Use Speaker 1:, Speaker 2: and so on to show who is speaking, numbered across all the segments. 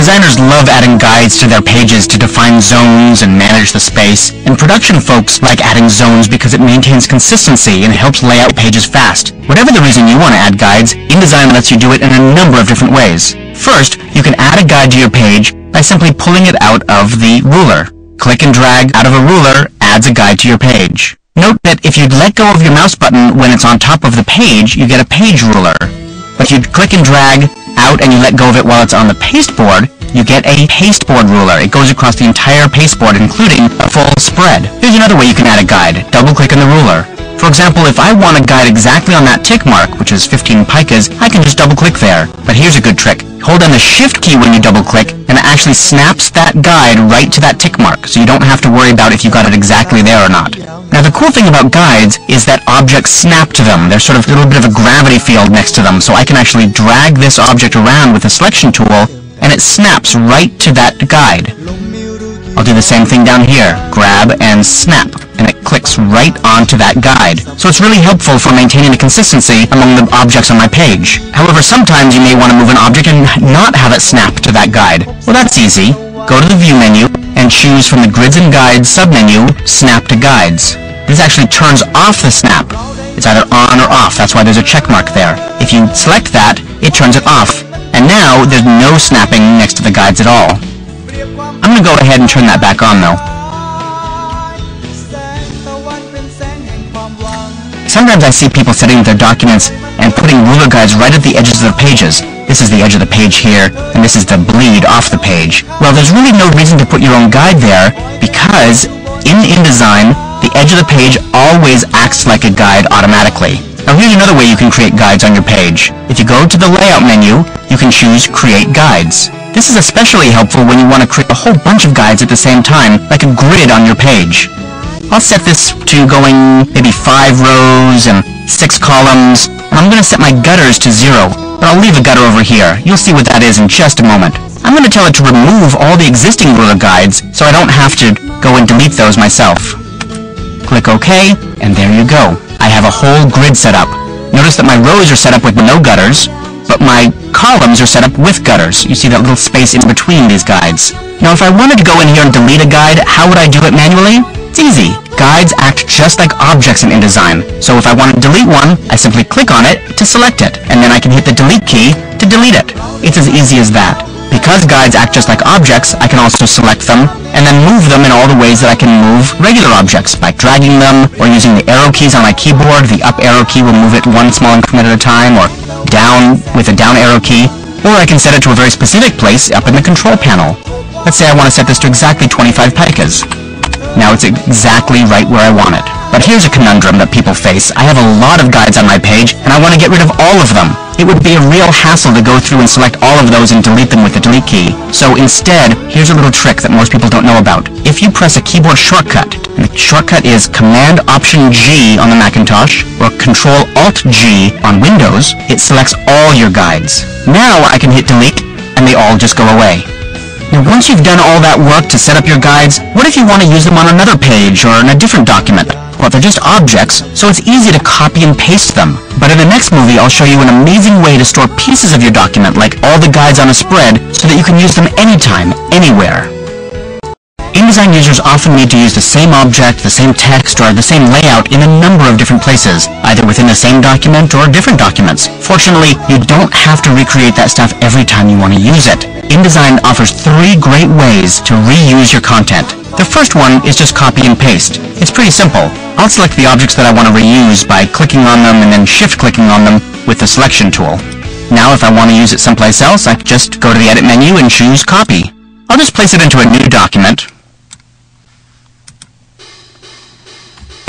Speaker 1: Designers love adding guides to their pages to define zones and manage the space, and production folks like adding zones because it maintains consistency and helps lay out pages fast. Whatever the reason you want to add guides, InDesign lets you do it in a number of different ways. First, you can add a guide to your page by simply pulling it out of the ruler. Click and drag out of a ruler adds a guide to your page. Note that if you let go of your mouse button when it's on top of the page, you get a page ruler. But if you click and drag out and you let go of it while it's on the pasteboard, you get a pasteboard ruler. It goes across the entire pasteboard, including a full spread. Here's another way you can add a guide. Double-click on the ruler. For example, if I want a guide exactly on that tick mark, which is 15 picas, I can just double-click there. But here's a good trick. Hold down the Shift key when you double-click, and it actually snaps that guide right to that tick mark, so you don't have to worry about if you got it exactly there or not. Now, the cool thing about guides is that objects snap to them. There's sort of a little bit of a gravity field next to them, so I can actually drag this object around with the selection tool, and it snaps right to that guide. I'll do the same thing down here. Grab and snap, and it clicks right onto that guide. So it's really helpful for maintaining the consistency among the objects on my page. However, sometimes you may want to move an object and not have it snap to that guide. Well, that's easy. Go to the View menu and choose from the Grids and Guides submenu, Snap to Guides. This actually turns off the snap. It's either on or off. That's why there's a check mark there. If you select that, it turns it off. And now there's no snapping next to the guides at all. I'm going to go ahead and turn that back on though. Sometimes I see people setting their documents and putting ruler guides right at the edges of their pages. This is the edge of the page here, and this is the bleed off the page. Well, there's really no reason to put your own guide there because in InDesign, the edge of the page always acts like a guide automatically. Now here's another way you can create guides on your page. If you go to the Layout menu, you can choose Create Guides. This is especially helpful when you want to create a whole bunch of guides at the same time, like a grid on your page. I'll set this to going maybe 5 rows and 6 columns. I'm going to set my gutters to 0, but I'll leave a gutter over here. You'll see what that is in just a moment. I'm going to tell it to remove all the existing ruler guides so I don't have to go and delete those myself. Click OK, and there you go. I have a whole grid set up. Notice that my rows are set up with no gutters, but my columns are set up with gutters. You see that little space in between these guides. Now if I wanted to go in here and delete a guide, how would I do it manually? It's easy. Guides act just like objects in InDesign. So if I want to delete one, I simply click on it to select it, and then I can hit the delete key to delete it. It's as easy as that. Because guides act just like objects, I can also select them and then move them in all the ways that I can move regular objects, by dragging them or using the arrow keys on my keyboard. The up arrow key will move it one small increment at a time, or down with a down arrow key, or I can set it to a very specific place up in the control panel. Let's say I want to set this to exactly 25 picas. Now it's exactly right where I want it. But here's a conundrum that people face. I have a lot of guides on my page, and I want to get rid of all of them. It would be a real hassle to go through and select all of those and delete them with the delete key. So instead, here's a little trick that most people don't know about. If you press a keyboard shortcut, and the shortcut is Command-Option-G on the Macintosh, or Control-Alt-G on Windows, it selects all your guides. Now I can hit delete, and they all just go away. Now once you've done all that work to set up your guides, what if you want to use them on another page or in a different document? Well, they're just objects, so it's easy to copy and paste them. But in the next movie, I'll show you an amazing way to store pieces of your document, like all the guides on a spread, so that you can use them anytime, anywhere. InDesign users often need to use the same object, the same text, or the same layout in a number of different places, either within the same document or different documents. Fortunately, you don't have to recreate that stuff every time you want to use it. InDesign offers 3 great ways to reuse your content. The first one is just copy and paste. It's pretty simple. I'll select the objects that I want to reuse by clicking on them and then shift-clicking on them with the selection tool. Now if I want to use it someplace else, I just go to the Edit menu and choose Copy. I'll just place it into a new document.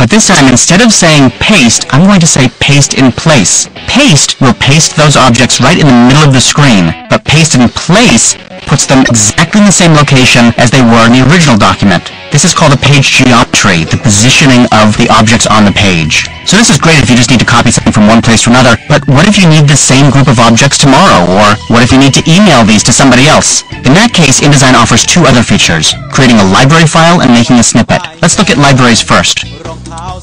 Speaker 1: But this time, instead of saying paste, I'm going to say paste in place. Paste will paste those objects right in the middle of the screen, but paste in place puts them exactly in the same location as they were in the original document. This is called the page geometry, the positioning of the objects on the page. So this is great if you just need to copy something from one place to another, but what if you need the same group of objects tomorrow? Or what if you need to email these to somebody else? In that case, InDesign offers 2 other features, creating a library file and making a snippet. Let's look at libraries first.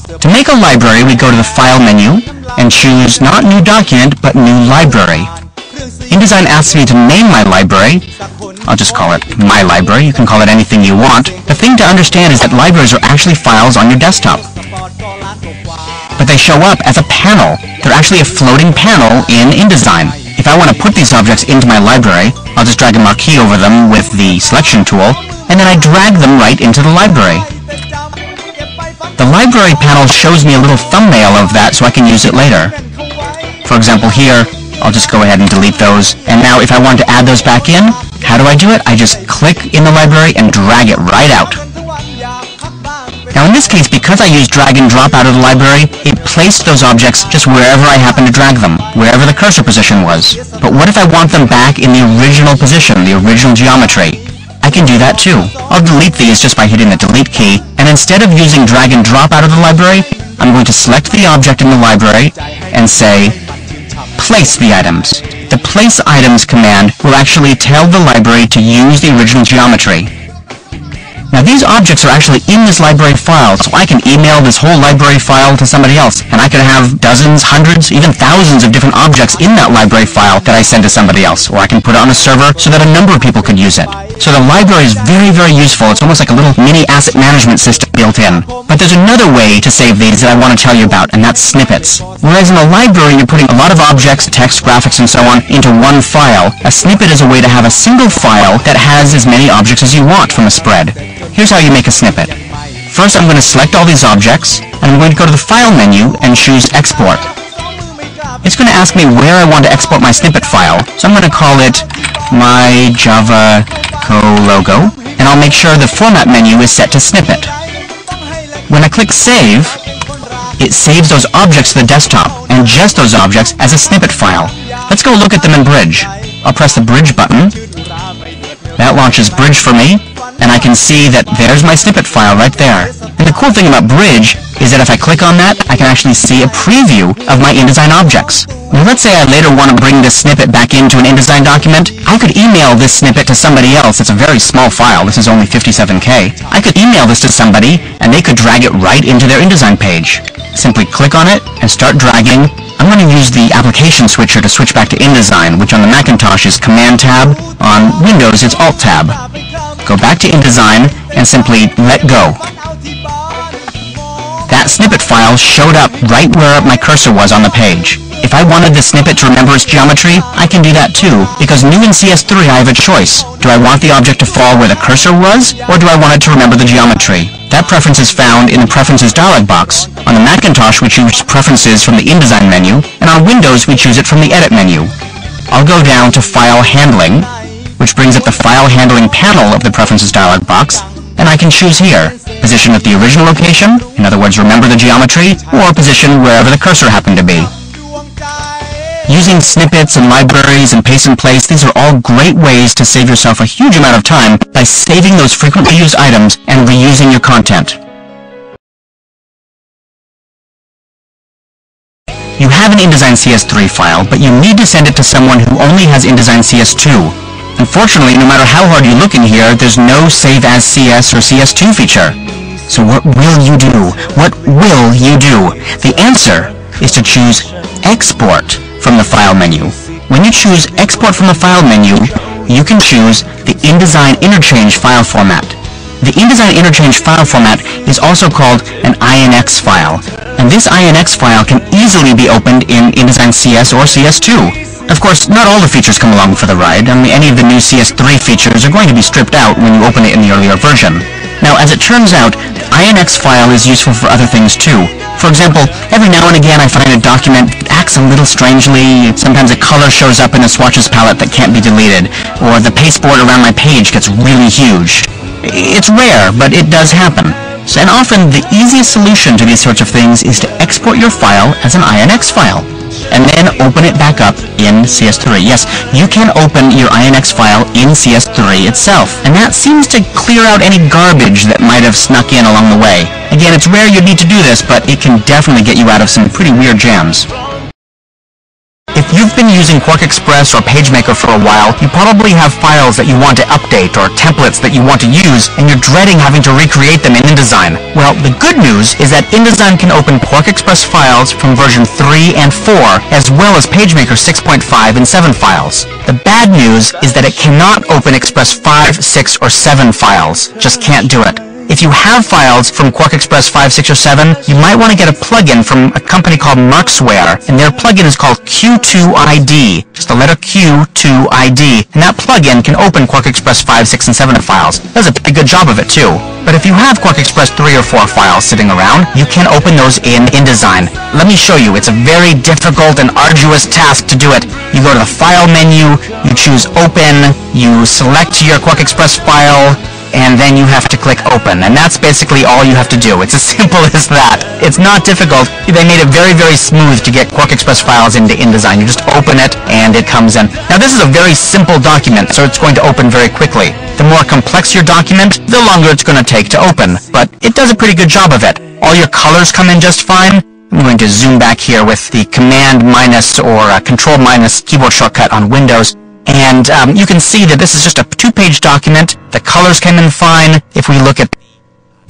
Speaker 1: To make a library, we go to the File menu and choose not New Document, but New Library. InDesign asks me to name my library. I'll just call it My Library. You can call it anything you want. The thing to understand is that libraries are actually files on your desktop. But they show up as a panel. They're actually a floating panel in InDesign. If I want to put these objects into my library, I'll just drag a marquee over them with the selection tool, and then I drag them right into the library. The library panel shows me a little thumbnail of that so I can use it later. For example, here, I'll just go ahead and delete those. And now if I want to add those back in, how do I do it? I just click in the library and drag it right out. Now in this case, because I used drag and drop out of the library, it placed those objects just wherever I happened to drag them, wherever the cursor position was. But what if I want them back in the original position, the original geometry? I can do that too. I'll delete these just by hitting the delete key, and instead of using drag and drop out of the library, I'm going to select the object in the library and say, place the items. The place items command will actually tell the library to use the original geometry. Now these objects are actually in this library file, so I can email this whole library file to somebody else, and I could have dozens, hundreds, even thousands of different objects in that library file that I send to somebody else, or I can put it on a server so that a number of people could use it. So the library is very, very useful. It's almost like a little mini asset management system built in. But there's another way to save these that I want to tell you about, and that's snippets. Whereas in a library you're putting a lot of objects, text, graphics, and so on into one file, a snippet is a way to have a single file that has as many objects as you want from a spread. Here's how you make a snippet. First, I'm going to select all these objects, and I'm going to go to the File menu and choose Export. It's going to ask me where I want to export my snippet file, so I'm going to call it My Java Co Logo, and I'll make sure the Format menu is set to Snippet. When I click Save, it saves those objects to the desktop, and just those objects as a snippet file. Let's go look at them in Bridge. I'll press the Bridge button. That launches Bridge for me, and I can see that there's my snippet file right there. And the cool thing about Bridge is that if I click on that, I can actually see a preview of my InDesign objects. Now let's say I later want to bring this snippet back into an InDesign document. I could email this snippet to somebody else. It's a very small file. This is only 57K. I could email this to somebody, and they could drag it right into their InDesign page. Simply click on it and start dragging. I'm going to use the application switcher to switch back to InDesign, which on the Macintosh is Command-Tab. On Windows, it's Alt-Tab. Go back to InDesign and simply let go. That snippet file showed up right where my cursor was on the page. If I wanted the snippet to remember its geometry, I can do that too, because new in CS3 I have a choice. Do I want the object to fall where the cursor was, or do I want it to remember the geometry? That preference is found in the Preferences dialog box. On the Macintosh, we choose Preferences from the InDesign menu, and on Windows, we choose it from the Edit menu. I'll go down to File Handling, which brings up the File Handling panel of the Preferences dialog box, and I can choose here, position at the original location, in other words, remember the geometry, or position wherever the cursor happened to be. Using snippets and libraries and paste and place, these are all great ways to save yourself a huge amount of time by saving those frequently used items and reusing your content. You have an InDesign CS3 file, but you need to send it to someone who only has InDesign CS2. Unfortunately, no matter how hard you look in here, there's no Save as CS or CS2 feature. So what will you do? What will you do? The answer is to choose Export from the File menu. When you choose Export from the File menu, you can choose the InDesign Interchange file format. The InDesign Interchange file format is also called an INX file, and this INX file can easily be opened in InDesign CS or CS2. Of course, not all the features come along for the ride. I mean, any of the new CS3 features are going to be stripped out when you open it in the earlier version. Now, as it turns out, the INX file is useful for other things too. For example, every now and again I find a document that acts a little strangely. Sometimes a color shows up in the swatches palette that can't be deleted, or the pasteboard around my page gets really huge. It's rare, but it does happen. And often the easiest solution to these sorts of things is to export your file as an INX file, and then open it back up in CS3. Yes, you can open your INX file in CS3 itself, and that seems to clear out any garbage that might have snuck in along the way. Again, it's rare you'd need to do this, but it can definitely get you out of some pretty weird jams. If you've been using QuarkXPress or PageMaker for a while, you probably have files that you want to update or templates that you want to use, and you're dreading having to recreate them in InDesign. Well, the good news is that InDesign can open QuarkXPress files from version 3 and 4, as well as PageMaker 6.5 and 7 files. The bad news is that it cannot open Express 5, 6, or 7 files. Just can't do it. If you have files from QuarkXPress 5, 6, or 7, you might want to get a plugin from a company called Merxware, and their plugin is called Q2ID, just the letter Q2ID, and that plugin can open QuarkXPress 5, 6, and 7 files. It does a pretty good job of it too. But if you have QuarkXPress 3 or 4 files sitting around, you can open those in InDesign. Let me show you. It's a very difficult and arduous task to do it. You go to the File menu, you choose Open, you select your QuarkXPress file, and then you have to click Open, and that's basically all you have to do. It's as simple as that. It's not difficult. They made it very, very smooth to get QuarkXPress files into InDesign. You just open it, and it comes in. Now, this is a very simple document, so it's going to open very quickly. The more complex your document, the longer it's going to take to open, but it does a pretty good job of it. All your colors come in just fine. I'm going to zoom back here with the Command minus or Control minus keyboard shortcut on Windows. And you can see that this is just a 2-page document. The colors came in fine. If we look at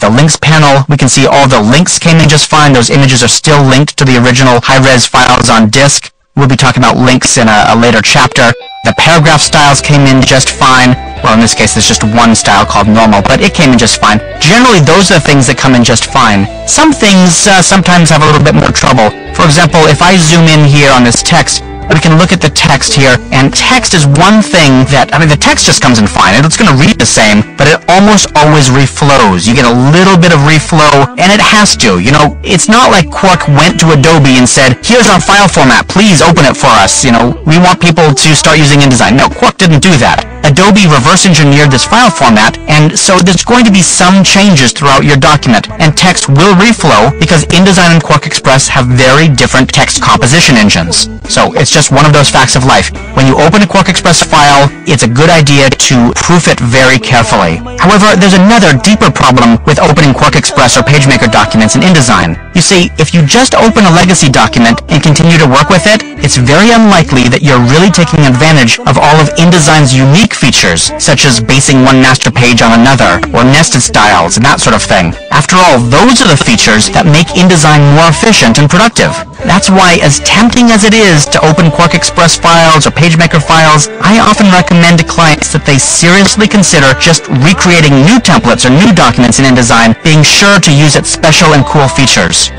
Speaker 1: the links panel, we can see all the links came in just fine. Those images are still linked to the original high-res files on disk. We'll be talking about links in a later chapter. The paragraph styles came in just fine. Well, in this case, there's just one style called normal, but it came in just fine. Generally, those are the things that come in just fine. Some things sometimes have a little bit more trouble. For example, if I zoom in here on this text, we can look at the text here, and text is one thing that, the text just comes in fine. It's going to read the same, but it almost always reflows. You get a little bit of reflow, and it has to. It's not like Quark went to Adobe and said, here's our file format, please open it for us. We want people to start using InDesign. No, Quark didn't do that. Adobe reverse engineered this file format, and so there's going to be some changes throughout your document, and text will reflow because InDesign and QuarkXPress have very different text composition engines. So it's just one of those facts of life. When you open a QuarkXPress file, it's a good idea to proof it very carefully. However, there's another deeper problem with opening QuarkXPress or PageMaker documents in InDesign. You see, if you just open a legacy document and continue to work with it, it's very unlikely that you're really taking advantage of all of InDesign's unique features, such as basing one master page on another, or nested styles, and that sort of thing. After all, those are the features that make InDesign more efficient and productive. That's why, as tempting as it is to open QuarkXPress files or PageMaker files, I often recommend to clients that they seriously consider just recreating new templates or new documents in InDesign, being sure to use its special and cool features.